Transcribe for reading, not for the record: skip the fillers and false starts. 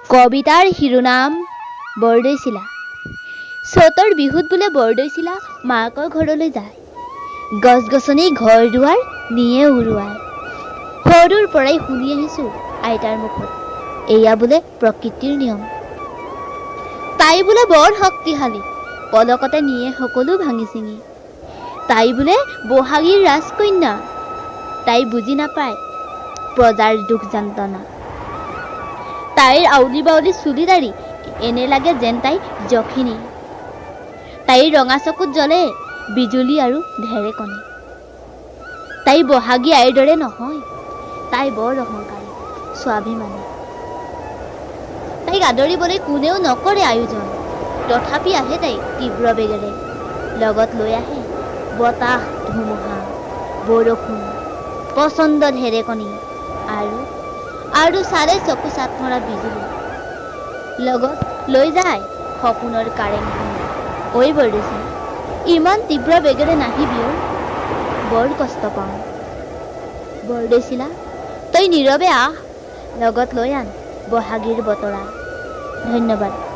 কবিতাৰ শিৰোনাম বৰদৈচিলা। চ'তৰ বিহুত বোলে বৰদৈচিলা মাকৰ ঘৰলৈ যায়। গছ-গছনি ঘৰ দুৱাৰ নিয়ে উৰুৱাই। সৰুৰ পৰাই শুনি আহিছোঁ আইতাৰ মুখত, এয়া বোলে প্ৰকৃতিৰ নিয়ম। তাই বোলে বৰ শক্তিশালী, পলকতে নিয়ে সকলো ভাঙি চিঙি। তাই বোলে বহাগীৰ ৰাজকন্যা, তাই বুজি নাপায় প্ৰজাৰ দুখ যন্ত্ৰণা। তাইৰ আউলি বাউলি চুলি দাড়ি, এনে লাগে যেন তাই যখিনী। তাইৰ ৰঙা চকুত জ্বলে বিজুলী আৰু ঢেৰেকণি। তাই বহাগী আইৰ দৰে নহয়, তাই বৰ অহংকাৰী, স্বাভিমানী। তাইক আদৰিবলৈ কোনেও নকৰে আয়োজন, তথাপি আহে তাই তীব্ৰ বেগেৰে। লগত লৈ আহে বতাহ ধুমুহা, বৰষুণ, প্ৰচণ্ড ঢেৰেকণি আৰু চাৰে চকু চাট মৰা বিজুলী। লগত লৈ যায় সপোনৰ কাৰেং ঘূৰি। ঐ বৰদৈচিলা, ইমান তীব্ৰ বেগেৰে নাহিবি অ, বৰ কষ্ট পাওঁ। বৰদৈচিলা, তই নীৰৱে আহ, লগত লৈ আন বহাগীৰ বতৰা। ধন্যবাদ।